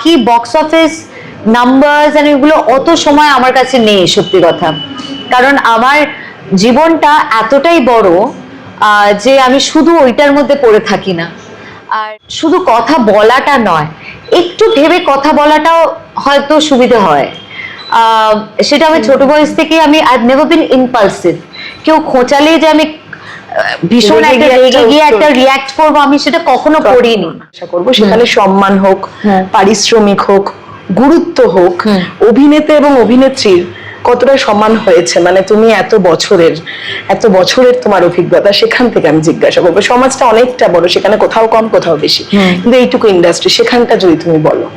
বাকি box office numbers এগুলো অত সময় আমার কাছে নেই সত্যি কথা, কারণ আমার জীবনটা এতটাই বড় যে আমি শুধু ওইটার মধ্যে পড়ে থাকি না। আর শুধু কথা বলাটা নয়, একটু ভেবে কথা বলাটাও হয়তো সুবিধা হয়। সেটা আমি ছোট বয়স থেকে আমি আই নেভার বিন ইম্পালসিভ। কেউ খোঁচালে যে আমি ভীষণ একটা রেগে গিয়ে একটা রিয়াক্ট করবো, আমি সেটা কখনো করিনি। আশা করবো সেখানে সম্মান হোক, পারিশ্রমিক হোক, গুরুত্ব হোক, অভিনেতা এবং অভিনেত্রীর কতটা সম্মান হয়েছে, মানে তুমি এত বছরের তোমার অভিজ্ঞতা, সেখান থেকে আমি জিজ্ঞাসা করবো। সমাজটা অনেকটা বড়, সেখানে কোথাও কম কোথাও বেশি, কিন্তু এইটুকু ইন্ডাস্ট্রি, সেখানটা যদি তুমি বলো।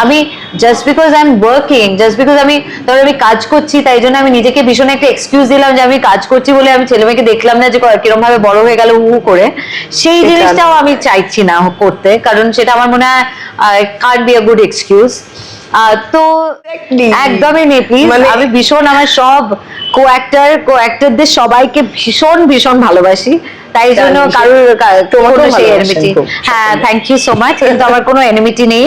আমি just because I am working, just because আমি কাজ করছি, তাই জন্য আমি নিজেকে ভীষণ একটা এক্সকিউজ দিলাম যে আমি কাজ করছি বলে আমি ছেলে মেয়েকে দেখলাম না যে কিরকম ভাবে বড় হয়ে গেল হু করে। সেই জিনিসটাও আমি চাইছি না করতে, কারণ সেটা আমার মনে হয় can't be a good excuse. তো একদমই নেই প্লিজ। আমি ভীষণ আমার সব কো অ্যাক্টরদের সবাইকে ভীষণ ভীষণ ভালোবাসি, তাই জন্য কারোর সেই এনিমিটি, হ্যাঁ থ্যাংক ইউ সো মাচ, কিন্তু আমার কোনো এনিমিটি নেই।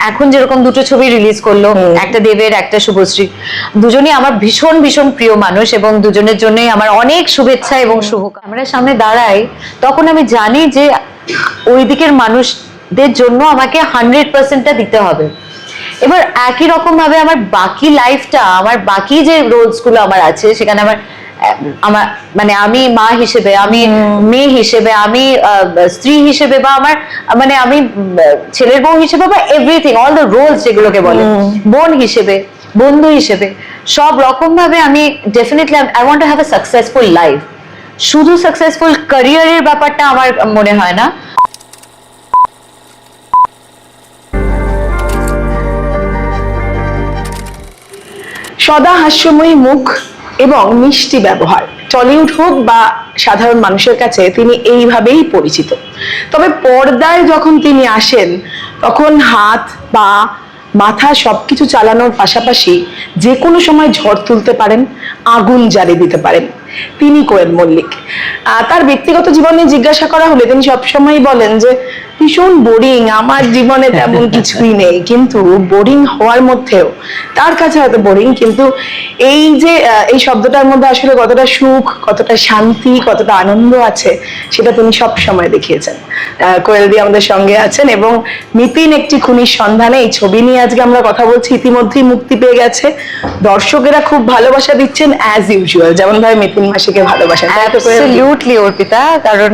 এখন যেরকম দুটো ছবি রিলিজ করলো, একটা দেবের একটা শুভশ্রী, দুজনই আমার ভীষণ ভীষণ প্রিয় মানুষ এবং দুজনের জন্যই আমার অনেক শুভেচ্ছা এবং শুভকামনা। ক্যামেরার সামনে দাঁড়াই তখন আমি জানি যে ওই দিকের মানুষদের জন্য আমাকে 100%টা দিতে হবে। এবার একই রকম ভাবে আমার বাকি লাইফটা, আমার বাকি যে রোলস গুলো আমার আছে সেখানে আমার মানে আমি মা হিসেবে, আমি মেয়ে হিসেবে, আমি স্ত্রী হিসেবে, বা আমার মানে আমি ছেলের বউ হিসেবে, বা এভরিথিং অল দ্য রোলস যেগুলোকে বলে, বোন হিসেবে, বন্ধু হিসেবে, সব রকম ভাবে আমি definitely I want to have a successful life. শুধু সাকসেসফুল ক্যারিয়ারের ব্যাপারটা আমার মনে হয় না। সদা হাস্যময়ী মুখ এবং মিষ্টি ব্যবহার, টলিউড হোক বা সাধারণ মানুষের কাছে তিনি এইভাবেই পরিচিত। তবে পর্দায় যখন তিনি আসেন তখন হাত, পা, মাথা সবকিছু চালানোর পাশাপাশি যে কোনো সময় ঝড় তুলতে পারেন, আগুন জ্বালিয়ে দিতে পারেন। তিনি কোয়েল মল্লিক। তার ব্যক্তিগত জীবনে জিজ্ঞাসা করা হলে তিনি সবসময় বলেন যে ভীষণ বোরিং, আমার জীবনে তেমন কিছুই নেই। কিন্তু বোরিং হওয়ার মধ্যেও তার কাছে হয়তো বোরিং, কিন্তু এই যে এই শব্দটার মধ্যে আসলে কতটা সুখ, কতটা শান্তি, কতটা আনন্দ আছে সেটা তিনি সব সময় দেখিয়েছেন। কোয়েল দি আমাদের সঙ্গে আছেন এবং মিতিন একটি খুনির সন্ধানে এই ছবি নিয়ে আজকে আমরা কথা বলছি। ইতিমধ্যেই মুক্তি পেয়ে গেছে, দর্শকেরা খুব ভালোবাসা দিচ্ছেন অ্যাজ ইউজুয়াল, যেমন ভাবে মিতিন মাসিকে ভালোবাসেন। অ্যাবসলিউটলি অর্পিতা, কারণ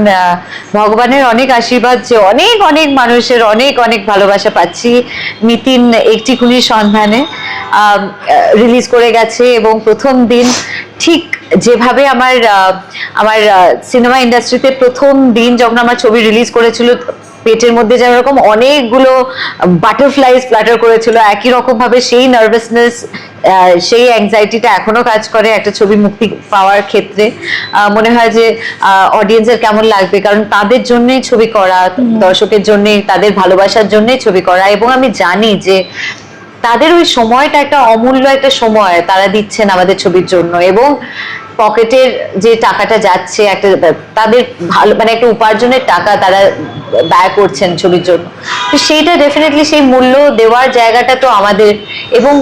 ভগবানের অনেক আশীর্বাদ যে অনেক অনেক মানুষের অনেক অনেক ভালোবাসা পাচ্ছি। মিতিন একটি খুনির সন্ধানে রিলিজ করে গেছে এবং প্রথম দিন ঠিক যেভাবে আমার সিনেমা ইন্ডাস্ট্রিতে প্রথম দিন যখন আমার ছবি রিলিজ করেছিল, পেটের মধ্যে যেরকম অনেকগুলো বাটারফ্লাইজ ফ্ল্যাটার করেছিল, একই রকম ভাবে সেই নার্ভাসনেস, সেই অ্যাংজাইটিটা এখনো কাজ করে একটা ছবি মুক্তি পাওয়ার ক্ষেত্রে। মনে হয় যে অডিয়েন্সের কেমন লাগবে, কারণ তাদের জন্যই ছবি করা, দর্শকের জন্যই, তাদের ভালোবাসার জন্যই ছবি করা। এবং আমি জানি যে তাদের ওই সময়টা একটা অমূল্য একটা সময় তারা দিচ্ছেন আমাদের ছবির জন্য, এবং পকেটের যে টাকাটা যাচ্ছে একটা তাদের ভালো মানে একটা উপার্জনের টাকা তারা ব্যয় করছেন ছবির জন্য, তো সেইটা ডেফিনেটলি সেই মূল্য দেওয়ার জায়গাটা তো আমাদের, এবং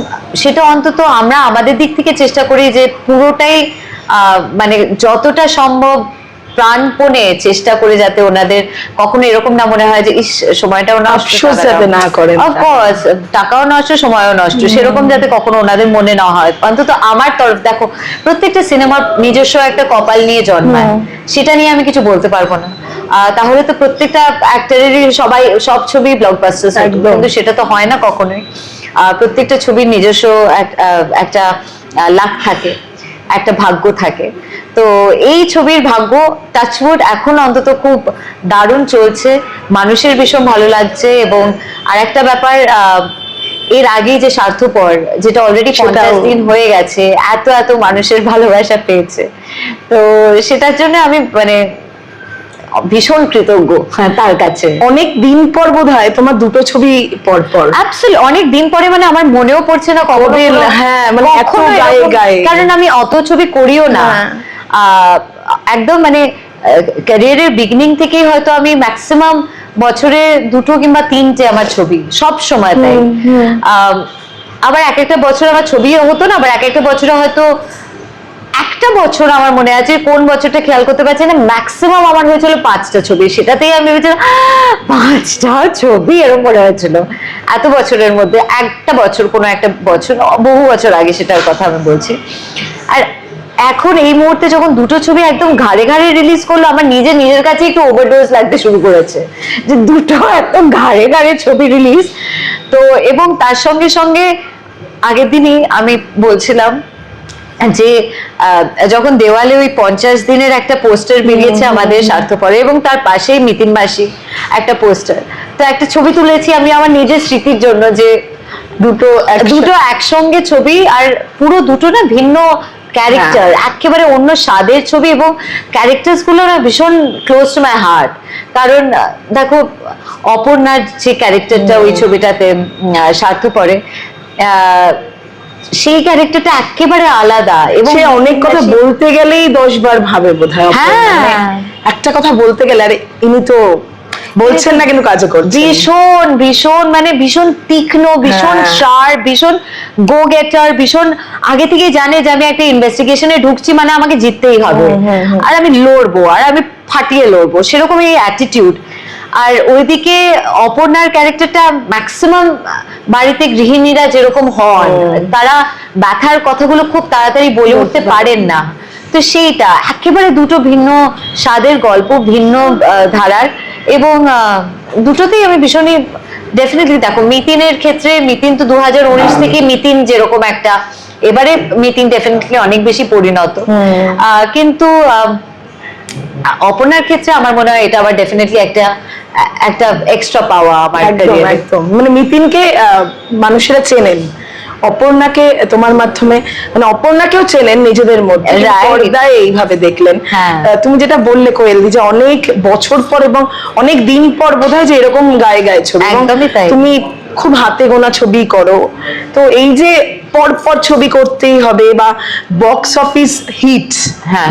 সেটা অন্তত আমরা আমাদের দিক থেকে চেষ্টা করি যে পুরোটাই মানে যতটা সম্ভব প্রাণপণে চেষ্টা করে যাতে ওনাদের কখনো এরকম না মনে হয় যে ইস সময়টাও নষ্ট, যাতে না করেন, অফকোর্স টাকাও নষ্ট, সময়ও নষ্ট, সেরকম যাতে কখনো ওনাদের মনে না হয়। অন্তত আমার তরফ, দেখো প্রত্যেকটা সিনেমার নিজস্ব একটা কপাল নিয়ে জন্মায়, সেটা নিয়ে আমি কিছু বলতে পারবো না। তাহলে তো প্রত্যেকটা অ্যাক্টরেরই সব ছবি ব্লকবাস্টার, কিন্তু সেটা তো হয় না কখনোই। প্রত্যেকটা ছবির নিজস্ব একটা লাক থাকে, একটা ভাগ্য থাকে। তো এই ছবির ভাগ্য টাচউড এখন অন্তত খুব দারুণ চলছে, মানুষের ভীষণ ভালো লাগছে। এবং আরেকটা ব্যাপার, এর আগেই যে স্বার্থপর, যেটা অলরেডি 50 দিন হয়ে গেছে, এত এত মানুষের ভালোবাসা পেয়েছে, তো সেটার জন্য আমি মানে ভীষণ কৃতজ্ঞ তার কাছে। অনেক দিন পর বোধহয় তোমার দুটো ছবি পর অনেক দিন পরে, মানে আমার মনেও পড়ছে না কবে, হ্যাঁ মানে এত গায়ে গায়ে, কারণ আমি অত ছবি করিও না, একদম মানে ক্যারিয়ারের বিগিনিং থেকেই হয়তো আমি ম্যাক্সিমাম বছরে 2 কিংবা 3টে আমার ছবি সব সময় তাই। আবার এক একটা বছর আমার ছবি হতো না, আবার এক একটা বছরে হয়তো একটা বছর আমার মনে আছে, কোন বছরটা খেয়াল করতে পারছি না, ম্যাক্সিমাম আমার হয়েছিল 5টা ছবি। সেটাতেই আমি ভেবেছিলাম 5টা ছবি এরকম মনে হয়েছিল এত বছরের মধ্যে। একটা বছর, কোনো একটা বছর, বহু বছর আগে সেটার কথা আমি বলছি। আর এখন এই মুহূর্তে যখন 2টো ছবি একদম ঘাড়ে ঘাড়ে রিলিজ করলো, আমার নিজের কাছে একটু ওভারডোজ লাগতে শুরু করেছে যে 2টো একদম ঘাড়ে ঘাড়ে ছবি রিলিজ। তো এবং তার সঙ্গে সঙ্গে আগের দিনই আমি বলছিলাম যে যখন দেওয়ালে ওই 50 দিনের একটা পোস্টার বেরিয়েছে আমাদের স্বার্থপরে, এবং তার পাশেই মিতিন মাসি একটা পোস্টার, তো একটা ছবি তুলেছি আমি আমার নিজের স্মৃতির জন্য, যে দুটো একসঙ্গে ছবি, আর পুরো দুটো না ভিন্ন ক্যারেক্টার, একেবারে অন্য স্বাদের ছবি, এবং ক্যারেক্টার্স গুলো না ভীষণ ক্লোজ টু মাই হার্ট। কারণ দেখো, অপর্ণার যে ক্যারেক্টারটা ওই ছবিটাতে স্বার্থপরে, সেই ক্যারেক্টারটা একেবারে আলাদা, এবং সে অনেক কথা বলতে গেলেই 10 বার ভাবে বোধহয়। হ্যাঁ, একটা কথা বলতে গেলে, আরে ইনি তো বলছেন না কিন্তু কাজও করছেন। ভীষণ ভীষণ মানে ভীষণ তীক্ষ্ণ, ভীষণ শার্প, ভীষণ গো গেটার, ভীষণ আগে থেকে জানে যে আমি একটা ইনভেস্টিগেশনে ঢুকছি মানে আমাকে জিততেই হবে, আর আমি লড়বো, আর আমি ফাটিয়ে লড়বো, সেরকম এই অ্যাটিটিউড। আর ওইদিকে অপর্ণার ক্যারেক্টারটা ম্যাক্সিমাম বাড়িতে গৃহিণীরা যেরকম হন, তারা ব্যথার কথাগুলো খুব তাড়াতাড়ি বলে উঠতে পারেন না। তো সেইটা একেবারে দুটো ভিন্ন স্বাদের গল্প, ভিন্ন ধারার, এবং দুটোতেই আমি ভীষণই ডেফিনেটলি, দেখো মিতিনের ক্ষেত্রে, মিতিন তো 2019 থেকে মিতিন যেরকম একটা, এবারে মিতিন ডেফিনেটলি অনেক বেশি পরিণত, কিন্তু অপর্ণার ক্ষেত্রে আমার মনে হয় এটা আবার ডেফিনেটলি একটা এক্সট্রা পাওয়া আমার ক্যারিয়ারে। একদম, মানে মিতিনকে মানুষেরা চেনেন, অপর্ণাকে তোমার মাধ্যমে, মানে অপর্ণাকেও চেনেন নিজেদের মধ্যে, পর্দায় এইভাবে দেখলেন। তুমি যেটা বললে কোয়েল, যে অনেক বছর পর এবং অনেক দিন পর বোধহয় যে এরকম গায়ে গায়ে ছবি, তুমি খুব হাতে গোনা ছবি করো, তো এই যে পরপর ছবি করতেই হবে, বা বক্স অফিস হিট,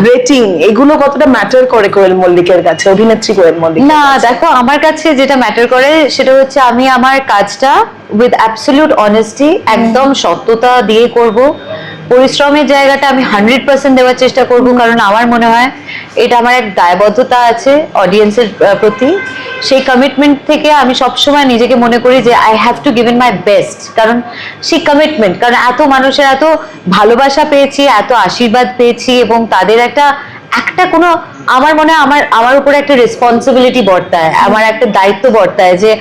রেটিং, এগুলো কতটা ম্যাটার করে কোয়েল মল্লিকের কাছে, অভিনেত্রী কোয়েল মল্লিক? না দেখো, আমার কাছে যেটা ম্যাটার করে সেটা হচ্ছে আমি আমার কাজটা উইথ অ্যাবসলিউট অনেস্টি, একদম সত্যতা দিয়ে করব। পরিশ্রমের জায়গাটা আমি 100% দেওয়ার চেষ্টা করব, কারণ আমার মনে হয় এটা আমার এক দায়বদ্ধতা আছে অডিয়েন্সের প্রতি। সেই কমিটমেন্ট থেকে আমি সবসময় নিজেকে মনে করি যে I have to give in my best, কারণ সেই কমিটমেন্ট, কারণ এত মানুষের এত ভালোবাসা পেয়েছি, এত আশীর্বাদ পেয়েছি, এবং তাদের একটা কোনো, আমার মনে হয় আমার উপরে একটা রেসপন্সিবিলিটি বর্তায়, আমার একটা দায়িত্ব বর্তায়, যে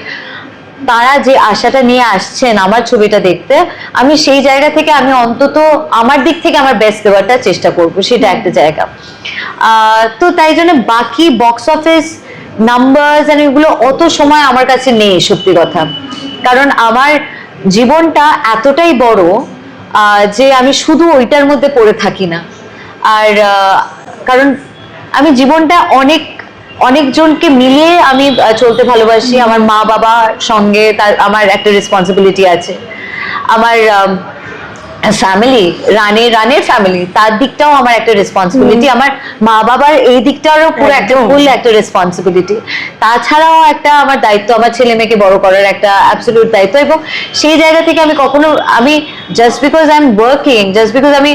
তারা যে আশাটা নিয়ে আসছেন আমার ছবিটা দেখতে, আমি সেই জায়গা থেকে আমি অন্তত আমার দিক থেকে আমার বেস্ট দেওয়াটা চেষ্টা করব, সেটা একটা জায়গা। তো তাই জন্য বাকি বক্স অফিস নাম্বারস এগুলো অত সময় আমার কাছে নেই, সত্যি কথা। কারণ আমার জীবনটা এতটাই বড় যে আমি শুধু ওইটার মধ্যে পড়ে থাকি না। আর কারণ আমি জীবনটা অনেকজনকে মিলিয়ে আমি চলতে ভালোবাসি। আমার মা বাবার সঙ্গে আমার একটা রেসপন্সিবিলিটি আছে, আমার ফ্যামিলি, রানের ফ্যামিলি, তার দিকটাও আমার একটা রেসপন্সিবিলিটি, আমার মা বাবার এই দিকটারও পুরো একটা ফুল একটা রেসপন্সিবিলিটি, তাছাড়াও একটা আমার দায়িত্ব, আমার ছেলে মেয়েকে বড় করার একটা অ্যাবসলিউট দায়িত্ব। এবং সেই জায়গা থেকে আমি just because I am working, just because আমি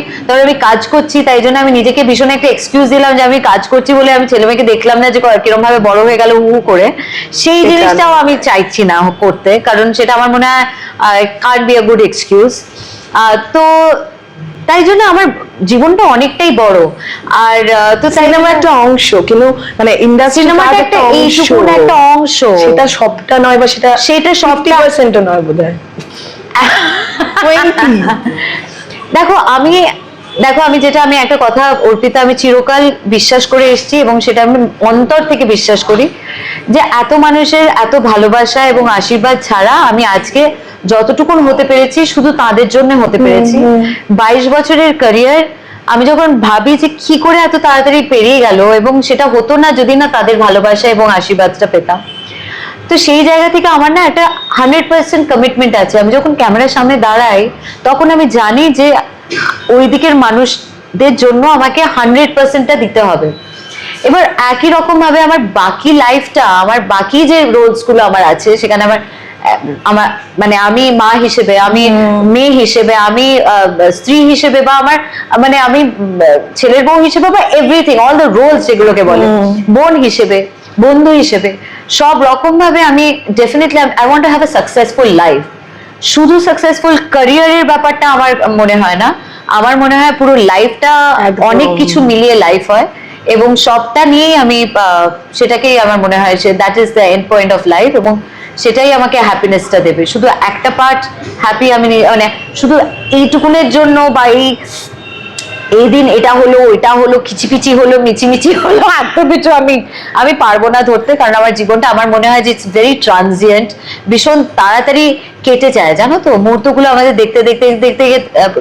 কাজ করছি, তাই জন্য আমি নিজেকে ভীষণ একটা এক্সকিউজ দিলাম যে আমি কাজ করছি বলে আমি ছেলে মেয়েকে দেখলাম না যে কিরকম ভাবে বড় হয়ে গেল হু করে, সেই জিনিসটাও আমি চাইছি না করতে, কারণ সেটা আমার মনে হয় can't be a good excuse. তো তাই জন্য আমার জীবনটা অনেকটাই বড়। আর তো সিনেমা একটা অংশ, কিন্তু মানে ইন্ডাস্ট্রি সিনেমাটা একটা এইটুকুন একটা অংশ, সেটা সবটা নয়, বা সেটা 50% নয় বোধহয়। দেখো আমি যেটা, আমি একটা কথা অর্পিতা, আমি চিরকাল বিশ্বাস করে এসেছি, এবং সেটা আমি অন্তর থেকে বিশ্বাস করি, যে এত মানুষের এত ভালোবাসা এবং আশীর্বাদ ছাড়া আমি আজকে যতটুকুন হতে পেরেছি শুধু তাদের জন্য হতে পেরেছি। 22 বছরের ক্যারিয়ার, আমি যখন ভাবি যে কি করে এত তাড়াতাড়ি পেরিয়ে গেল, এবং সেটা হতো না যদি না তাদের ভালোবাসা এবং আশীর্বাদটা পেতাম। তো সেই জায়গা থেকে আমার না একটা 100% কমিটমেন্ট আছে। আমি যখন ক্যামেরার সামনে দাঁড়াই তখন আমি জানি যে ওই দিকের মানুষদের জন্য আমাকে 100%টা দিতে হবে, এবার একই রকম ভাবে আমার বাকি লাইফটা, আমার বাকি যে রোলস গুলো আমার আছে সেখানে আমার মানে আমি মা হিসেবে, আমি মেয়ে হিসেবে, আমি স্ত্রী হিসেবে, বা আমার মানে আমি ছেলের বউ হিসেবে, বা এভরিথিং, অল দ্য রোলস যেগুলোকে বলে, বোন হিসেবে, বন্ধু হিসেবে, সব রকম ভাবে আমি definitely I want to have a successful life. শুধু সাকসেসফুল ক্যারিয়ারের ব্যাপারটা আমার মনে হয় না, আমার মনে হয় পুরো লাইফটা অনেক কিছু মিলিয়ে লাইফ হয়, এবং সবটা নিয়েই আমি সেটাকেই আমার মনে হয় যে that is the end point of life, এবং সেটাই আমাকে হ্যাপিনেসটা দেবে। শুধু একটা পার্ট হ্যাপি আমি মানে শুধু এইটুকুনের জন্য, বা এই দিন এটা হলো ওইটা হলো খিচিপিচি হলো মিচিমিচি হলো এত কিছু আমি পারবো না ধরতে, কারণ আমার জীবনটা আমার মনে হয় যে ইটস ভেরি ট্রানজিয়েন্ট, ভীষণ তাড়াতাড়ি কেটে যায়, জানো তো, মুহূর্তগুলো আমাদের দেখতে দেখতে দেখতে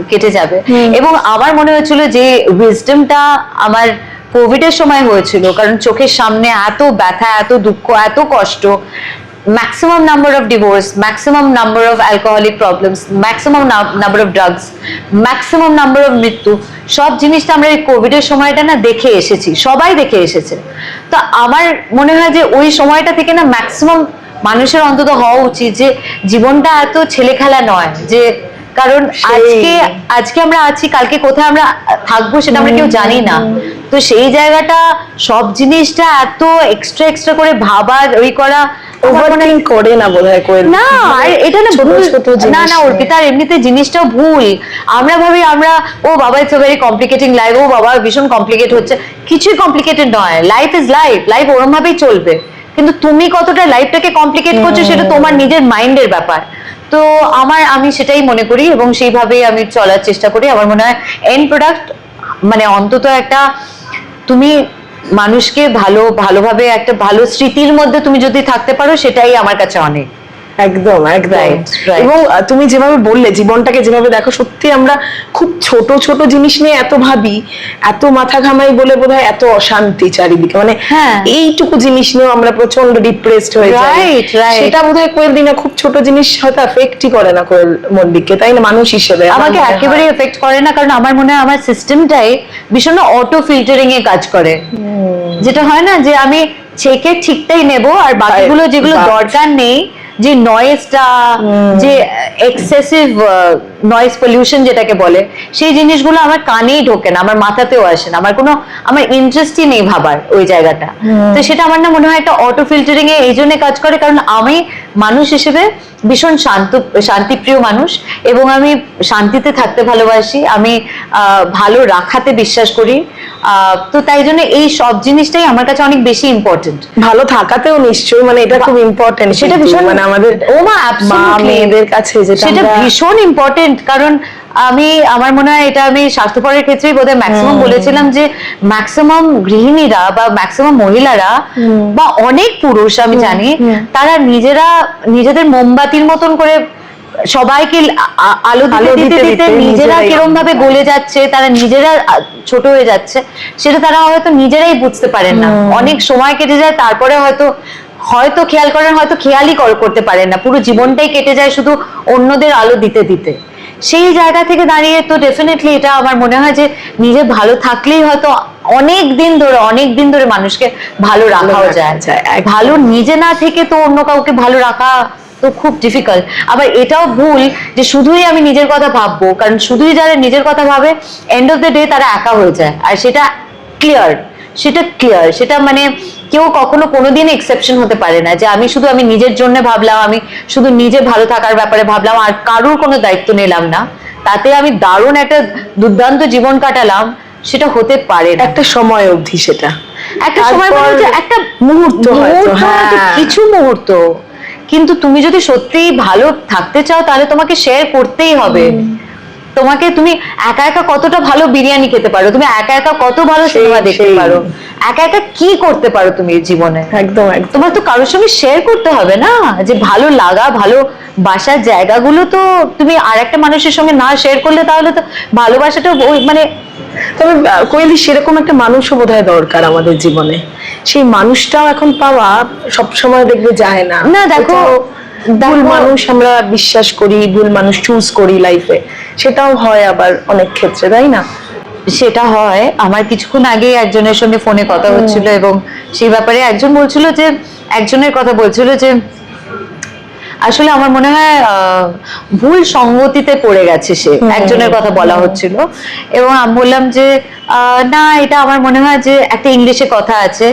কেটে যাবে। এবং আমার মনে হয়েছিল যে উইজডমটা আমার কোভিড এর সময় হয়েছিল, কারণ চোখের সামনে এত ব্যথা, এত দুঃখ, এত কষ্ট, maximum number of divorce, maximum number of alcoholic problems, maximum number of drugs, maximum number of মৃত্যু, সব জিনিসটা আমরা এই কোভিড এর সময়টা না দেখে এসেছি, সবাই দেখে এসেছে। তো আমার মনে হয় যে ওই সময়টা থেকে না ম্যাক্সিমাম মানুষের অন্তত হওয়া উচিত যে জীবনটা এত ছেলে খেলা নয়, যে কারণ আজকে আমরা আছি, কালকে কোথায় আমরা থাকবো সেটা আমরা কেউ জানি না। তো সেই জায়গাটা সব জিনিসটা এত এক্সট্রা করে ভাবার ওই করা ওভারথিংক করে না বোধহয় কোয়েল না, আর এটা না না অর্পিতা, এমনিতে জিনিসটাও ভুল। আমরা ভাবি ও বাবা ইটস ভেরি কমপ্লিকেটিং লাইফ, ও বাবা ভীষণ কমপ্লিকেট হচ্ছে, কিছুই কমপ্লিকেটেড নয়, লাইফ ইজ লাইফ ওরম ভাবেই চলবে, কিন্তু তুমি কতটা লাইফটাকে কমপ্লিকেট করছো সেটা তোমার নিজের মাইন্ডের ব্যাপার। তো আমি সেটাই মনে করি, এবং সেইভাবেই আমি চলার চেষ্টা করি। আমার মনে হয় এন্ড প্রোডাক্ট মানে অন্তত একটা তুমি মানুষকে ভালোভাবে একটা ভালো স্মৃতির মধ্যে তুমি যদি থাকতে পারো, সেটাই আমার কাছে অনেক। একদম এবং তুমি যেভাবে বললে জীবনটাকে যেভাবে দেখো, সত্যি আমরা খুব ছোট ছোট জিনিস নিয়ে এত ভাবি, এত মাথা ঘামাই বলে বোধহয় এত অশান্তি চারিদিকে, মানে এইটুকু জিনিস নিয়েও আমরা প্রচন্ড ডিপ্রেসড হয়ে যাই। সেটা বোধহয় কোয়েল দিনা খুব ছোট জিনিস হয়তো এফেক্টই করে না কোয়েল মল্লিককে, তাই না? মানুষ হিসেবে আমাকে একেবারে এফেক্ট করে না, কারণ আমার মনে হয় আমার সিস্টেমটাই ভীষণ অটো ফিল্টারিং এ কাজ করে, যেটা হয় না যে আমি ছেকে ঠিকটাই নেব, আর বাকিগুলো যেগুলো দরকার নেই, যে নয়েজটা, যে এক্সেসিভ নয়েজ পলিউশন যেটাকে বলে, সেই জিনিসগুলো আমার কানেই ঢোকে না, আমার মাথাতেও আসে না, আমার ইন্টারেস্টই নেই ভাবার ওই জায়গাটা। তো সেটা আমার না মনে হয় একটা অটো ফিল্টারিং এ এই জন্য কাজ করে, কারণ আমি মানুষ হিসেবে ভীষণ শান্তিপ্রিয় মানুষ, এবং আমি শান্তিতে থাকতে ভালোবাসি, আমি ভালো রাখাতে বিশ্বাস করি। তো তাই জন্য এই সব জিনিসটাই আমার কাছে অনেক বেশি ইম্পর্টেন্ট। ভালো থাকাতেও নিশ্চয়ই, মানে এটা খুব ইম্পর্টেন্ট, সেটা ভীষণ মানে আমাদের মেয়েদের কাছে সেটা ভীষণ ইম্পর্টেন্ট। কারণ আমার মনে হয় এটা আমি স্বাস্থ্যকরের ক্ষেত্রেই বোধহয় ম্যাক্সিমাম বলেছিলাম, যে ম্যাক্সিমাম গৃহিণীরা বা ম্যাক্সিমাম মহিলারা বা অনেক পুরুষ আমি জানি, তারা নিজেদের মোমবাতির মতন করে সবাইকে আলো দিতে দিতে নিজেরা কিরম ভাবে গলে যাচ্ছে, তারা নিজেরা ছোট হয়ে যাচ্ছে, সেটা তারা হয়তো নিজেরাই বুঝতে পারেন না। অনেক সময় কেটে যায়, তারপরে হয়তো খেয়াল করেন, হয়তো খেয়ালই করতে পারেন না, পুরো জীবনটাই কেটে যায় শুধু অন্যদের আলো দিতে দিতে। সেই জায়গা থেকে দাঁড়িয়ে তো ডেফিনেটলি এটা আমার মনে হয় যে নিজে ভালো থাকলেই হয়তো অনেক দিন ধরে মানুষকে ভালো রাখাও যায়। ভালো নিজে না থেকে তো অন্য কাউকে ভালো রাখা তো খুব ডিফিকাল্ট। আবার এটাও ভুল যে শুধুই আমি নিজের কথা ভাববো, কারণ শুধুই যারা নিজের কথা ভাবে এন্ড অফ দ্য ডে তারা একা হয়ে যায়, আর সেটা ক্লিয়ার, সেটা মানে কেউ কখনো কোনোদিন এক্সেপশন হতে পারে না, যে আমি নিজের জন্য ভাবলাম, আমি শুধু নিজে ভালো থাকার ব্যাপারে ভাবলাম, আর কারোর কোনো দায়িত্ব নিলাম না, তাতে আমি দারুণ একটা দুর্দান্ত জীবন কাটালাম, সেটা হতে পারে না। একটা সময় অবধি, সেটা একটা সময় একটা মুহূর্ত, কিছু মুহূর্ত। কিন্তু তুমি যদি সত্যি ভালো থাকতে চাও, তাহলে তোমাকে শেয়ার করতেই হবে। তুমি একা একা কতটা ভালো বিরিয়ানি খেতে পারো, তুমি একা একা কত ভালো সিনেমা দেখতে পারো, একা একা কি করতে পারো তুমি জীবনে। একদম তোমার তো কারোর সঙ্গে শেয়ার করতে হবে না, যে ভালো লাগা, ভালো বাসার জায়গাগুলো তো তুমি আর একটা মানুষের সঙ্গে না শেয়ার করলে তাহলে তো ভালোবাসাটা মানে। তবে কোয়েলি সেরকম একটা মানুষও বোধহয় দরকার আমাদের জীবনে, সেই মানুষটাও এখন পাওয়া সবসময় দেখবে যায় না। না দেখো, ভুল মানুষ আমরা বিশ্বাস করি, ভুল মানুষ চুজ করি লাইফে, সেটাও হয় আবার অনেক ক্ষেত্রে, তাই না? সেটা হয়। আমার কিছুক্ষণ আগে একজনের সঙ্গে ফোনে কথা হচ্ছিল এবং সেই ব্যাপারে একজনের কথা বলছিল যে আসলে আমার মনে হয় ভুল সঙ্গতিতে পড়ে গেছে সে, একজনের কথা বলা হচ্ছিল এবং আমি বললাম যে না, এটা আমার মনে হয় যে একটা ইংলিশে কথা আছে,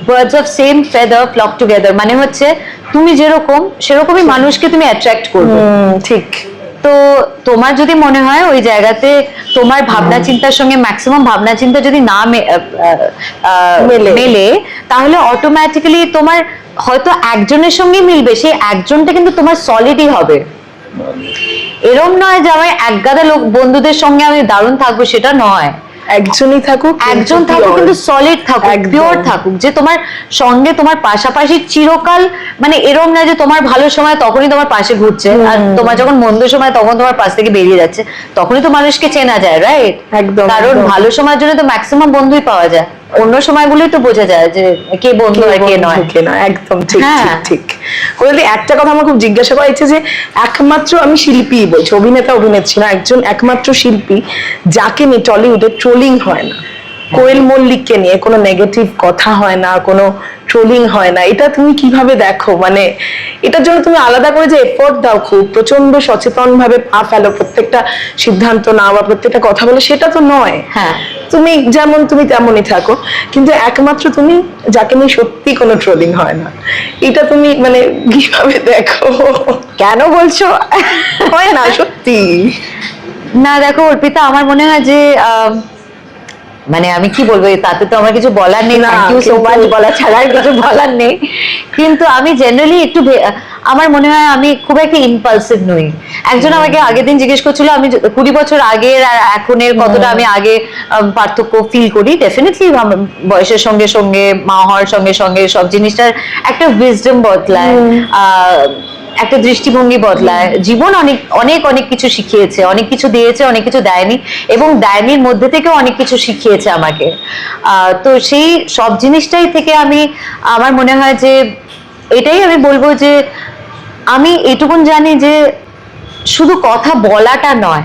birds of same feather flock together, মানে হচ্ছে তুমি যেরকম সেরকমই মানুষকে তুমি অ্যাট্রাক্ট করবে। ঠিক। তো তোমার যদি মনে হয় ওই জায়গাতে তোমার ভাবনা চিন্তার সঙ্গে ম্যাক্সিমাম ভাবনা চিন্তা যদি না মেলে, তাহলে অটোমেটিক্যালি তোমার হয়তো একজনের সঙ্গে মিলবে, সেই একজনটা কিন্তু তোমার সলিডই হবে। এরম নয় যে আমার একগাদা লোক বন্ধুদের সঙ্গে আমি দারুণ থাকবো, সেটা নয়। একজন থাকুক কিন্তু সলিড থাকুক, পিওর থাকুক, যে তোমার সঙ্গে তোমার পাশাপাশি চিরকাল, মানে এরম না যে তোমার ভালো সময় তখনই তোমার পাশে ঘুরছে আর তোমার যখন মন্দ সময় তখন তোমার পাশ থেকে বেরিয়ে যাচ্ছে, তখনই তো মানুষকে চেনা যায়, রাইট? একদম। কারণ ভালো সময়ের জন্য তো ম্যাক্সিমাম বন্ধুই পাওয়া যায়, অন্য সময়গুলোই তো বোঝা যায় যে কে বন্ধু আর কে নয়। একদম ঠিক ঠিক। কোয়েলি, একটা কথা আমার খুব জিজ্ঞাসা করা ইচ্ছে যে একমাত্র আমি শিল্পী বলছি, অভিনেতা অভিনেত্রী না, একমাত্র শিল্পী যাকে নিয়ে টলিউডে ট্রোলিং হয় না। কোয়েল মল্লিককে নিয়ে কোনো নেগেটিভ কথা হয় না, কোনো ট্রোলিং হয় না, এটা তুমি কিভাবে দেখো? মানে এটার জন্য তুমি আলাদা করে যে এফোর্ট দাও, খুব প্রচন্ড সচেতন ভাবে পা ফেলো, প্রত্যেকটা সিদ্ধান্ত নাও বা প্রত্যেকটা কথা বলে, সেটা তো নয়। হ্যাঁ, তুমি যেমন তুমি তেমনই থাকো, কিন্তু একমাত্র তুমি যাকে নিয়ে সত্যি কোনো ট্রোলিং হয় না, এটা তুমি মানে কিভাবে দেখো? কেন বলছো? হয় না সত্যি? না দেখো অর্পিতা, আমার মনে হয় যে মানে আমি কি বলবো, তাতে তো আমার কিছু বলার নেই, থ্যাংক ইউ সো মাচ, বলা ছাড়া আর কিছু বলার নেই। কিন্তু আমি জেনারেলি একটু, আমার মনে হয় আমি খুব একটা ইম্পালসিভ নই। একজন আমাকে আগের দিন জিজ্ঞেস করছিল আমি 20 বছর আগের আর এখনের কতটা আমি আগে পার্থক্য ফিল করি। ডেফিনেটলি বয়সের সঙ্গে সঙ্গে, মা হওয়ার সঙ্গে সঙ্গে সব জিনিসটার একটা উইজডম বদলায়, একটা দৃষ্টিভঙ্গি বদলায়। জীবন অনেক অনেক অনেক কিছু শিখিয়েছে, অনেক কিছু দিয়েছে, অনেক কিছু দেয়নি, এবং দেয়নির মধ্যে থেকেও অনেক কিছু শিখিয়েছে আমাকে। তো সেই সব জিনিসটাই থেকে আমার মনে হয় যে এটাই আমি বলবো যে আমি এটুকুন জানি যে শুধু কথা বলাটা নয়,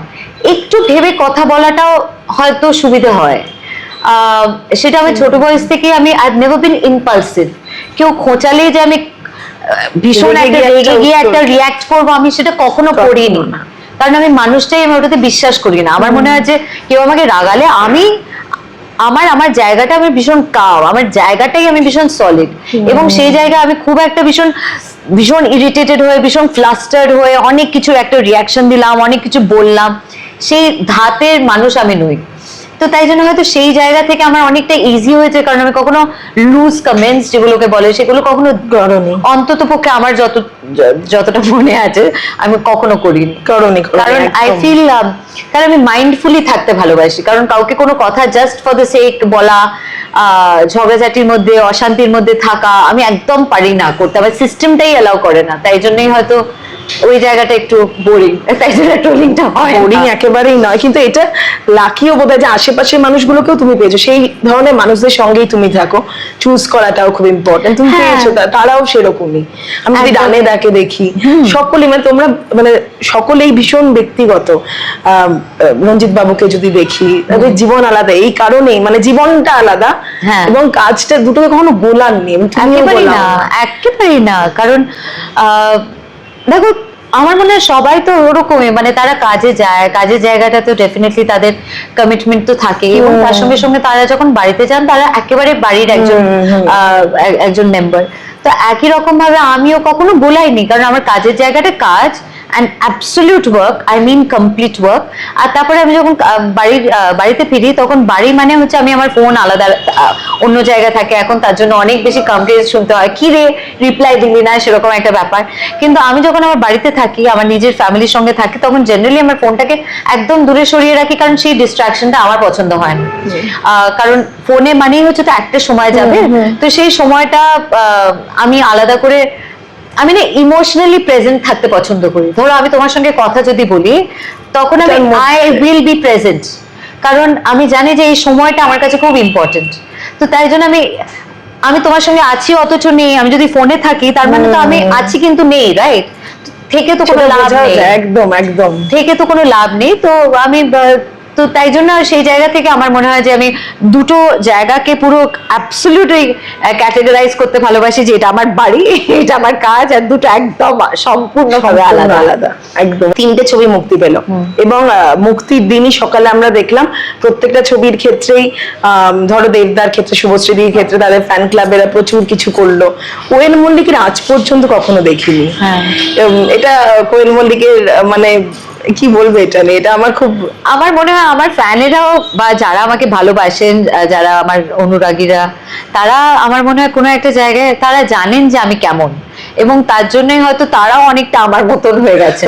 একটু ভেবে কথা বলাটাও হয়তো সুবিধা হয়। সেটা আমি ছোট বয়স থেকে আমি আই নেভার বিন ইম্পালসিভ। কেউ খোঁচালেই যে আমি ভীষণ একটা রেগে গিয়ে একটা রিয়াক্ট করবো, আমি সেটা কখনো করিনি। কারণ আমি মানুষটাই, আমি ওটাতে বিশ্বাস করি না। আমার মনে হয় যে কেউ আমাকে রাগালে আমি আমার জায়গাটা আমি ভীষণ আমার জায়গাটাই আমি ভীষণ সলিড, এবং সেই জায়গায় আমি খুব একটা ভীষণ ইরিটেটেড হয়ে, ভীষণ ফ্লাস্টার্ড হয়ে অনেক কিছু একটা রিয়াকশন দিলাম, অনেক কিছু বললাম, সেই ধাতের মানুষ আমি নই। তো তাই জন্য হয়তো সেই জায়গা থেকে আমার অনেকটা ইজি হয়েছে, কারণ আমি কখনো লুজ কমেন্টস যেগুলোকে বলে সেগুলো কখনো গড়নি, অন্তত পক্ষে আমার যতটা মনে আছে আমি কখনো করিনি। কারণ আই ফিল, কারণ আমি মাইন্ডফুলি থাকতে ভালোবাসি। কারণ কাউকে কোনো কথা জাস্ট ফর দ্য সেক বলা, ঝগড়াঝাটির মধ্যে, অশান্তির মধ্যে থাকা আমি একদম পারি না করতে, আমার সিস্টেমটাই অ্যালাউ করে না। তাই জন্যই হয়তো ওই জায়গাটা একটু বোরিং, তাই জন্য ট্রোলিংটা হয়। বোরিং একেবারেই নয়, কিন্তু এটা লাকিও বোধ হয় যে আশেপাশের মানুষগুলোকেও তুমি পেয়েছো, সেই ধরনের মানুষদের সঙ্গেই তুমি থাকো। চুজ করাটাও খুব ইম্পর্টেন্ট, তুমি পেয়েছো, তারাও সেরকমই। আমি যদি ডানে ডাকে দেখি সকলেই, মানে তোমরা মানে সকলেই ভীষণ ব্যক্তিগত। রঞ্জিত বাবুকে যদি দেখি, তাদের জীবন আলাদা এই কারণেই, মানে জীবনটা আলাদা এবং কাজটা দুটোকে কখনো গোলাননি। একেবারেই না, কারণ দেখো আমার মনে হয় সবাই তো ওরকমই, মানে তারা কাজে যায়, কাজের জায়গাটা তো ডেফিনেটলি তাদের কমিটমেন্ট তো থাকে, এবং তার সঙ্গে সঙ্গে তারা যখন বাড়িতে যান তারা একেবারে বাড়ির একজন মেম্বার। তো একই রকম ভাবে আমিও কখনো বলাইনি, কারণ আমার কাজের জায়গাটা কাজ, and absolute work, I mean complete work। আর তারপরে আমি যখন বাড়িতে ফিরি, তখন বাড়ি মানে হচ্ছে আমি আমার ফোন আলাদা অন্য জায়গায় থাকে, এখন তার জন্য অনেক বেশি কমপ্লেইন শুনতে হয়, কি রে রিপ্লাই দিলি না, সেরকম একটা ব্যাপার। কিন্তু আমি যখন আমার বাড়িতে থাকি, আমার নিজের ফ্যামিলির সঙ্গে থাকি, তখন জেনারেলি আমার ফোনটাকে একদম দূরে সরিয়ে রাখি, কারণ সেই ডিস্ট্রাকশনটা আমার পছন্দ হয় না। কারণ ফোনে মানেই হচ্ছে তো একটা সময় যাবে, তো সেই সময়টা আমি আলাদা করে, আমি না ইমোশনালি প্রেজেন্ট থাকতে পছন্দ করি। ধরো আমি তোমার সঙ্গে কথা যদি বলি, তখন আমি আই উইল বি প্রেজেন্ট, কারণ আমি জানি যে এই সময়টা আমার কাছে খুব ইম্পর্টেন্ট। তো তাই জন্য আমি তোমার সঙ্গে আছি অথচ নেই। আমি যদি ফোনে থাকি, তার মানে তো আমি আছি কিন্তু নেই, রাইট? থেকে তো কোনো লাভ নেই, একদম একদম থেকে তো কোনো লাভ নেই। তো আমি তো তাই জন্য সেই জায়গা থেকে আমার মনে হয় যে আমি দুটো জায়গাকে পুরো অ্যাবসলিউটলি ক্যাটেগরাইজ করতে ভালোবাসি, যে এটা আমার বাড়ি, এটা আমার কাজ, আর দুটো একদম সম্পূর্ণভাবে আলাদা আলাদা। একদম 3টে ছবি মুক্তি পেল এবং মুক্তির দিনই সকালে আমরা দেখলাম প্রত্যেকটা ছবির ক্ষেত্রেই ধরো দেবদার ক্ষেত্রে, শুভশ্রীদির ক্ষেত্রে তাদের ফ্যান ক্লাবেরা প্রচুর কিছু করলো। কোয়েল মল্লিকের আজ পর্যন্ত কখনো দেখিনি। এটা কোয়েল মল্লিকের মানে কি বলবো এটা নিয়ে, এটা আমার মনে হয় আমার ফ্যানেরাও বা যারা আমাকে ভালোবাসেন, যারা আমার অনুরাগীরা, তারা আমার মনে হয় কোনো একটা জায়গায় তারা জানেন যে আমি কেমন, এবং তার জন্যই হয়তো তারাও অনেকটা আমার মতন হয়ে গেছে।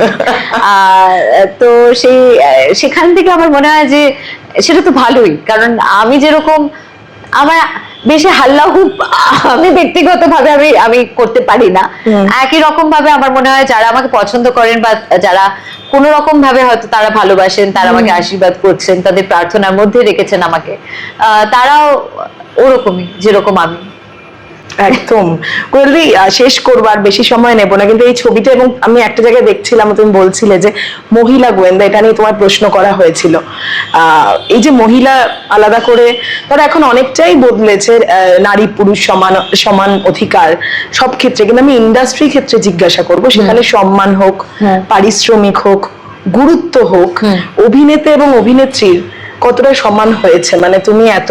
তো সেখান থেকে আমার মনে হয় যে সেটা তো ভালোই, কারণ আমি যেরকম আমার বেশি হাল্লাহু আমি ব্যক্তিগতভাবে আমি করতে পারি না, একই রকম ভাবে আমার মনে হয় যারা আমাকে পছন্দ করেন বা যারা কোনো রকম ভাবে হয়তো তারা ভালোবাসেন, তারা আমাকে আশীর্বাদ করছেন, তাদের প্রার্থনার মধ্যে রেখেছেন আমাকে, তারাও ওরকমই যেরকম আমি। একদম। কোয়েলদি, শেষ করবার বেশি সময় নেব না, কিন্তু এই ছবিটা, এবং আমি একটা জায়গায় দেখছিলাম তুমি বলছিলে যে মহিলা গোয়েন্দা, এটা নিয়ে তোমার প্রশ্ন করা হয়েছিল। এই যে মহিলা আলাদা করে, তারা এখন অনেকটাই বদলেছে, নারী পুরুষ সমান সমান অধিকার সব ক্ষেত্রে, কিন্তু আমি ইন্ডাস্ট্রি ক্ষেত্রে জিজ্ঞাসা করব, সেখানে সম্মান হোক, পারিশ্রমিক হোক, গুরুত্ব হোক, অভিনেতা এবং অভিনেত্রীর কতটা সমান হয়েছে? মানে তুমি এত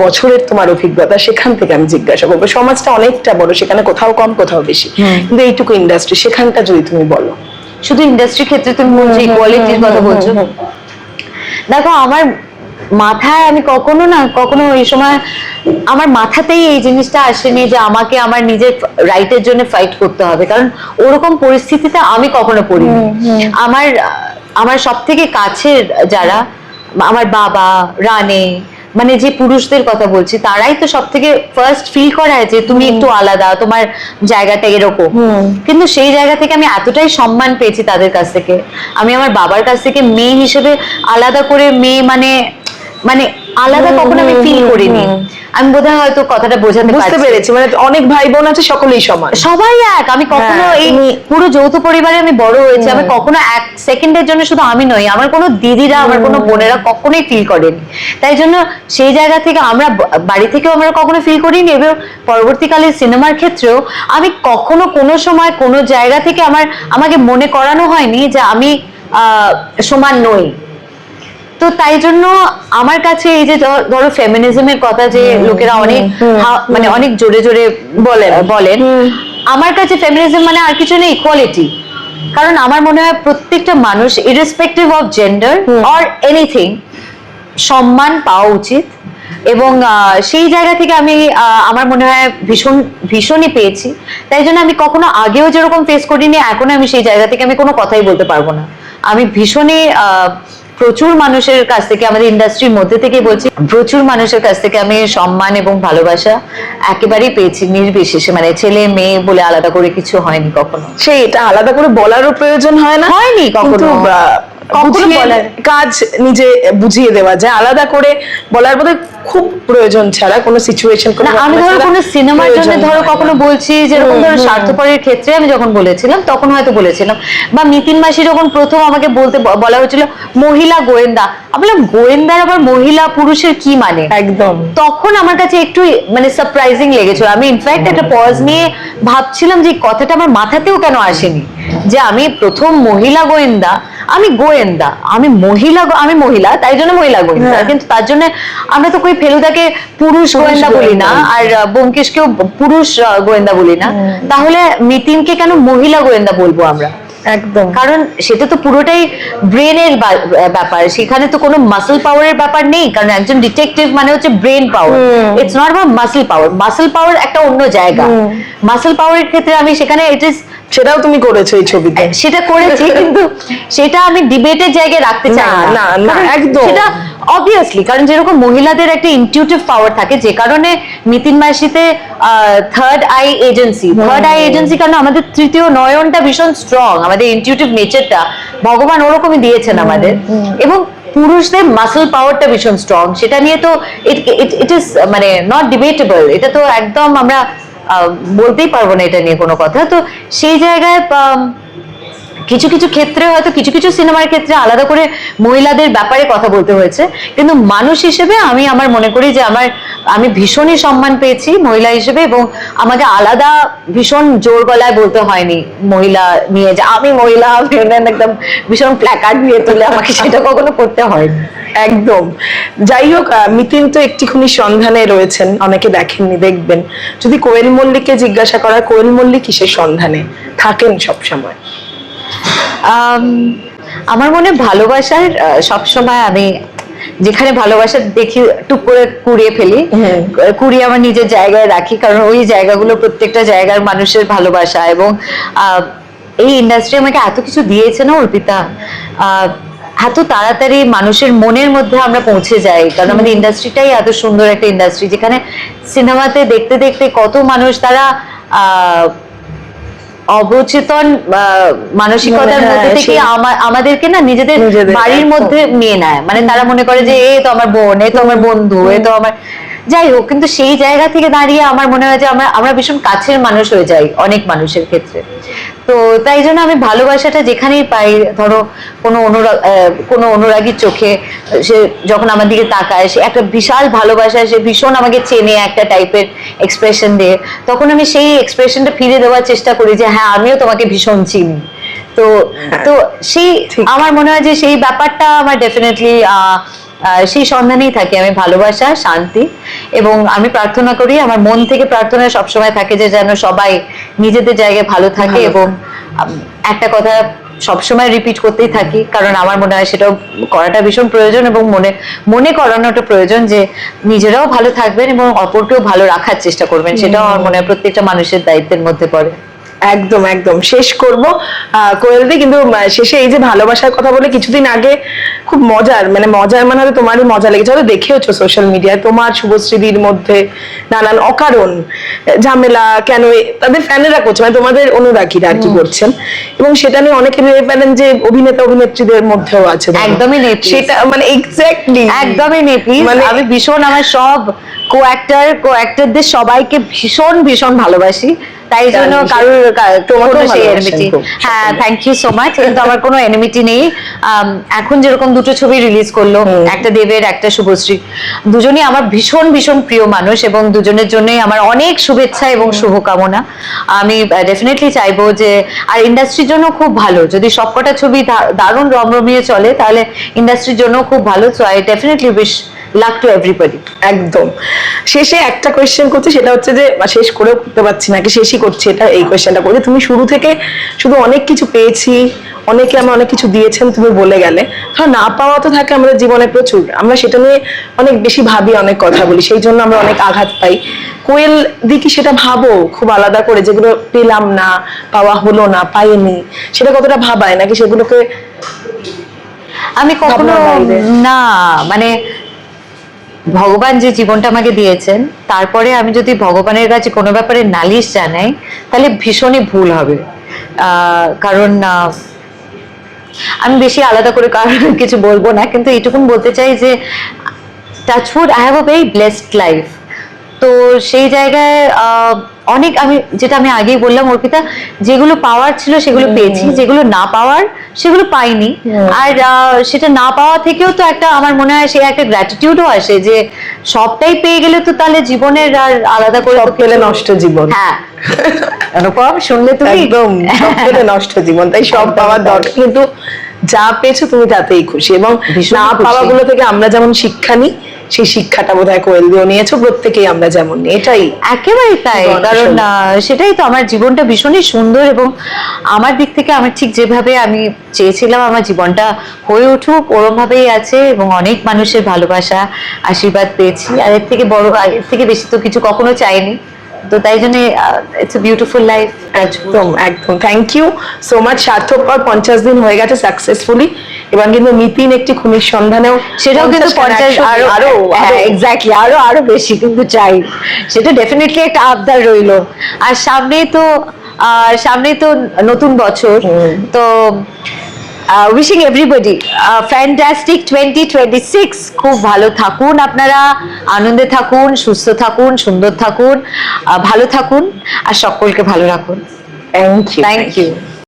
বছরের তোমার অভিজ্ঞতা, সেখান থেকে আমি জিজ্ঞাসা করবো। সমাজটা অনেকটা বড়, সেখানে কোথাও কম কোথাও বেশি, কিন্তু এইটুকু ইন্ডাস্ট্রি, সেখানটা যদি তুমি বলো। শুধু ইন্ডাস্ট্রি ক্ষেত্রে তুমি বলছো, ইকুয়ালিটির কথা বলছো? দেখো, আমার মাথায় আমি কখনো এই সময় আমার মাথাতেই এই জিনিসটা আসেনি যে আমাকে আমার নিজের রাইটের জন্য ফাইট করতে হবে, কারণ ওরকম পরিস্থিতিতে আমি কখনো পড়িনি। আমার সব থেকে কাছের যারা, আমার বাবা, রানে, মানে যে পুরুষদের কথা বলছি, তারাই তো সব থেকে ফার্স্ট ফিল করায় যে তুমি একটু আলাদা, তোমার জায়গাটা এরকম। কিন্তু সেই জায়গা থেকে আমি এতটাই সম্মান পেয়েছি তাদের কাছ থেকে। আমি আমার বাবার কাছ থেকে মেয়ে হিসেবে আলাদা করে, মেয়ে মানে আলাদা কখনো আমি ফিল করিনি। আমি বোধহয় হয়তো কথাটা বুঝতে পেরেছি, মানে অনেক ভাই বোন আছে, সকলেই সমান, সবাই এক। আমি কখনো এই পুরো যৌথ পরিবারে আমি বড় হয়েছি, আমি কখনো এক সেকেন্ডের জন্য, শুধু আমি নই, আমার কোনো দিদিরা, আমার কোনো বোনেরা কখনোই ফিল করেনি। তাই জন্য সেই জায়গা থেকে আমরা বাড়ি থেকেও আমরা কখনো ফিল করিনি, এবং পরবর্তীকালে সিনেমার ক্ষেত্রেও আমি কখনো কোনো সময় কোনো জায়গা থেকে আমাকে মনে করানো হয়নি যে আমি সমান নই। তো তাই জন্য আমার কাছে এই যে ধরো ফেমিনিজমের কথা যে লোকেরা অনেক মানে অনেক জোরে জোরে বলেন, আমার কাছে ফেমিনিজম মানে আর কিছু নেই, ইকুয়ালিটি। কারণ আমার মনে হয় প্রত্যেকটা মানুষ, irrespective of gender or anything, সম্মান পাওয়া উচিত। এবং সেই জায়গা থেকে আমি আমার মনে হয় ভীষণই পেয়েছি। তাই জন্য আমি কখনো আগেও যেরকম ফেস করিনি, এখন আমি সেই জায়গা থেকে আমি কোনো কথাই বলতে পারবো না। আমি ভীষণই প্রচুর মানুষের কাছ থেকে, আমাদের ইন্ডাস্ট্রির মধ্যে থেকে বলছি, প্রচুর মানুষের কাছ থেকে আমি সম্মান এবং ভালোবাসা একেবারেই পেয়েছি, নির্বিশেষে, মানে ছেলে মেয়ে বলে আলাদা করে কিছু হয়নি কখনো। এটা আলাদা করে বলারও প্রয়োজন হয়নি কখনো, কাজ নিজে বুঝিয়ে দেওয়া যায়। আলাদা করে বলার মধ্যে খুব প্রয়োজন ছাড়া কোনো সিচুয়েশন, আমি ধরো কোনো সিনেমার জন্য ধরো কখনো বলছি, যেরকম ধরো স্বার্থপরের ক্ষেত্রে আমি যখন বলেছিলাম, তখন হয়তো বলেছিলাম, বা মিতিন মাসি যখন প্রথম আমাকে বলা হয়েছিল মহিলা গোয়েন্দা, আমি বললাম গোয়েন্দার আবার মহিলা পুরুষের কি মানে, একদম তখন আমার কাছে একটু মানে সারপ্রাইজিং লেগেছিল। আমি ইনফ্যাক্ট একটা পজ নিয়ে ভাবছিলাম যে কথাটা আমার মাথাতেও কেন আসেনি, যে আমি প্রথম মহিলা গোয়েন্দা, আমি মহিলা, তাই জন্য মহিলা গোয়েন্দা। কিন্তু তার জন্য আমরা তো কই ফেলুদাকে পুরুষ গোয়েন্দা বলি না, আর ব্যোমকেশকেও পুরুষ গোয়েন্দা বলি না, তাহলে মিতিনকে কেন মহিলা গোয়েন্দা বলবো আমরা? একদম, কারণ সেটা তো পুরোটাই ব্রেনের ব্যাপার, সেখানে তো কোনো মাসল পাওয়ারের ব্যাপার নেই। কারণ একজন ডিটেকটিভ মানে হচ্ছে brain power, it's not about muscle power. Muscle পাওয়ার একটা অন্য জায়গা। মাসল পাওয়ারের ক্ষেত্রে আমি সেখানে সেটাও তুমি করেছো এই ছবিতে, সেটা করেছি, কিন্তু সেটা আমি ডিবেটের জায়গায় রাখতে চাই না, একদম সেটা অবভিয়াসলি। কারণ যেরকম মহিলাদের একটা ইনটিউটিভ পাওয়ার থাকে, যে কারণে মিতিন মাসিতে থার্ড আই এজেন্সি, কারণ আমাদের তৃতীয় নয়নটা ভীষণ স্ট্রং, আমাদের ইনটিউটিভ নেচারটা ভগবান ওরকমই দিয়েছেন আমাদের, এবং পুরুষদের মাসল পাওয়ারটা ভীষণ স্ট্রং। সেটা নিয়ে তো ইট ইজ মানে নট ডিবেটেবল, এটা তো একদম আমরা বলতেই পারবো না এটা নিয়ে কোনো কথা। তো সেই জায়গায় কিছু কিছু ক্ষেত্রে হয়তো কিছু কিছু সিনেমার ক্ষেত্রে আলাদা করে মহিলাদের ব্যাপারে কথা বলতে হয়েছে, কিন্তু মানুষ হিসেবে আমি আমার মনে করি যে আমি ভীষণই সম্মান পেয়েছি মহিলা হিসেবে, এবং আমাকে আলাদা ভীষণ জোর গলায় বলতে হয়নি মহিলা নিয়ে যে আমি মহিলা, একদম ভীষণ প্ল্যাকার্ড নিয়ে তুলে আমাকে সেটা কখনো করতে হয়নি। একদম। যাই হোক, মিতিন তো একটিখানি সন্ধানে রয়েছেন, অনেকে দেখেননি, দেখবেন। যদি কোয়েল মল্লিককে জিজ্ঞাসা করা, কোয়েল মল্লিক কিসের সন্ধানে থাকেন সব সময়? আমার মনে ভালোবাসার সবসময় আমি যেখানে ভালোবাসা দেখি টুক করে কুড়িয়ে ফেলি, কুড়িয়ে আমার নিজের জায়গায় রাখি, কারণ ওই জায়গাগুলো প্রত্যেকটা জায়গার মানুষের ভালোবাসা। এবং এই ইন্ডাস্ট্রি আমাকে এত কিছু দিয়েছে না অর্পিতা, এত তাড়াতাড়ি মানুষের মনের মধ্যে আমরা পৌঁছে যাই, কারণ আমাদের ইন্ডাস্ট্রিটাই এত সুন্দর একটা ইন্ডাস্ট্রি, যেখানে সিনেমাতে দেখতে দেখতে কত মানুষ তারা অবচেতন মানসিকতার মধ্যে থেকে আমাদেরকে না নিজেদের বাড়ির মধ্যে নিয়ে নেয়। মানে তারা মনে করে যে এ তো আমার বোন, এ তো আমার বন্ধু, এ তো আমার, যাই হোক, কিন্তু সেই জায়গা থেকে দাঁড়িয়ে আমার মনে হয় যে আমরা ভীষণ কাছের মানুষ হয়ে যাই অনেক মানুষের ক্ষেত্রে। তো তাই জন্য আমি ভালোবাসাটা যেখানেই পাই, ধরো কোনো অনুরাগীর চোখে সে যখন আমার দিকে তাকায়, সে একটা বিশাল ভালোবাসা, সে ভীষণ আমাকে চেনে একটা টাইপের এক্সপ্রেশন দিয়ে, তখন আমি সেই এক্সপ্রেশনটা ফিরে দেওয়ার চেষ্টা করি যে হ্যাঁ আমিও তোমাকে ভীষণ চিনি। তো তো সেই আমার মনে হয় যে সেই ব্যাপারটা আমার ডেফিনেটলি সেই সন্ধানেই থাকি আমি, ভালোবাসা, শান্তি। এবং আমি প্রার্থনা করি, আমার মন থেকে প্রার্থনা সবসময় থাকে যে যেন সবাই নিজেদের জায়গায় ভালো থাকে। এবং একটা কথা সবসময় রিপিট করতেই থাকি, কারণ আমার মনে হয় সেটাও করাটা ভীষণ প্রয়োজন, এবং মনে করানোটা প্রয়োজন যে নিজেরাও ভালো থাকবেন এবং অপরকেও ভালো রাখার চেষ্টা করবেন। সেটাও আমার মনে হয় প্রত্যেকটা মানুষের দায়িত্বের মধ্যে পড়ে। একদম একদম। শেষ করব কোয়েলদি, কিন্তু শেষে এই যে ভালোবাসার কথা বলে কিছুদিন আগে খুব মজার মানে হয়তো তোমারই মজা লেগেছে, হয়তো দেখেওছো সোশ্যাল মিডিয়ায়, তোমার শুভশ্রীদির মধ্যে নানান অকারণ ঝামেলা কেন তাদের ফ্যানেরা করছে, মানে তোমাদের অনুরাগীরা আর কি করছেন, এবং সেটা নিয়ে অনেকে ভেবে পেলেন যে অভিনেতা অভিনেত্রীদের মধ্যেও আছে। একদমই নেই সেটা, মানে এক্স্যাক্টলি একদমই নেই। মানে আমি ভীষণ আমার সব কো অ্যাক্টরদের সবাইকে ভীষণ ভীষণ ভালোবাসি, তাই জন্য কারোর হ্যাঁ থ্যাংক ইউ সো মাচ, কিন্তু আমার কোনো এনিমিটি নেই। এখন যেরকম দুটো ছবি রিলিজ করলো, একটা দেবের একটা শুভশ্রী, দুজনই আমার ভীষণ ভীষণ প্রিয় মানুষ, এবং দুজনের জন্যই আমার অনেক শুভেচ্ছা এবং শুভকামনা। আমি ডেফিনেটলি চাইবো যে, আর ইন্ডাস্ট্রির জন্য খুব ভালো যদি সবকটা ছবি দারুণ রমরমিয়ে চলে, তাহলে ইন্ডাস্ট্রির জন্য খুব ভালো। So I definitely wish luck to everybody. একদম। শেষে একটা কোয়েশ্চেন করছি, সেটা হচ্ছে যে শেষ করেও করতে পারছি নাকি, শেষই করছি এটা, এই কোয়েশ্চেনটা করছি। তুমি শুরু থেকে শুধু অনেক কিছু পেয়েছি, অনেকে আমার অনেক কিছু দিয়েছেন তুমি বলে গেলে, ধর না পাওয়া তো থাকে আমাদের জীবনে প্রচুর, আমরা সেটা নিয়ে অনেক বেশি ভাবি, অনেক কথা বলি, সেই জন্য আমরা অনেক আঘাত পাই। কোয়েল দি কি সেটা ভাবো খুব আলাদা করে, যেগুলো পেলাম না, পাওয়া হলো না, পাইনি, সেটা কতটা ভাবায়, নাকি সেগুলোকে আমি কখনো না, মানে ভগবান যে জীবনটা আমাকে দিয়েছেন, তারপরে আমি যদি ভগবানের কাছে কোনো ব্যাপারে নালিশ জানাই তাহলে ভীষণই ভুল হবে। কারণ আমি বেশি আলাদা করে কারণ কিছু বলবো না, কিন্তু এইটুকুন বলতে চাই যে touch wood I have a very blessed life. তো সেই জায়গায় অনেক যেটা আমি আগেই বললাম অর্পিতা, যেগুলো পাওয়ার ছিল সেগুলো পেয়েছি, যেগুলো না পাওয়ার সেগুলো পাইনি। আর সেটা না পাওয়া থেকেও তো একটা আমার মনে হয় সে একটা গ্র্যাটিটিউডও আসে যে সবটাই পেয়ে গেলে তো তাহলে জীবনের আর আলাদা করে পেলে নষ্ট জীবন। হ্যাঁ অনুপম, শুনলে তুমি? একদম, সব পেলে নষ্ট জীবন, তাই সব পাওয়ার দরকার, কিন্তু যা পেয়েছো তুমি তাতেই খুশি। এবং না পাওয়া গুলো থেকে আমরা যেমন শিক্ষা নিই, সেই শিক্ষাটা বোধহয় কোয়েল দিও নিয়েছো, প্রত্যেকেই আমরা যেমন নিই, এটাই একেবারেই তাই। কারণ সেটাই তো আমার জীবনটা ভীষণই সুন্দর, এবং আমার দিক থেকে আমি ঠিক যেভাবে আমি চেয়েছিলাম আমার জীবনটা হয়ে উঠুক ওরম ভাবেই আছে, এবং অনেক মানুষের ভালোবাসা আশীর্বাদ পেয়েছি, আর এর থেকে বড়, এর থেকে বেশি তো কিছু কখনো চাইনি। তো তাই জন্য ইটস এ বিউটিফুল লাইফ। একদম একদম। Thank you so much. সার্থকর 50 দিন হয়ে গেছে সাকসেসফুলি, এবং কিন্তু মিতিন একটি খুনির সন্ধানেও, সেটাও কিন্তু 50 আরো এক্স্যাক্টলি আরো বেশি কিন্তু চাই, সেটা ডেফিনেটলি একটা আবদার রইলো। আর সামনেই তো নতুন বছর, তো উইশিং এভরিবডি ফ্যান্টাস্টিক 2026। খুব ভালো থাকুন আপনারা, আনন্দে থাকুন, সুস্থ থাকুন, সুন্দর থাকুন, ভালো থাকুন, আর সকলকে ভালো রাখুন। Thank you. Thank you.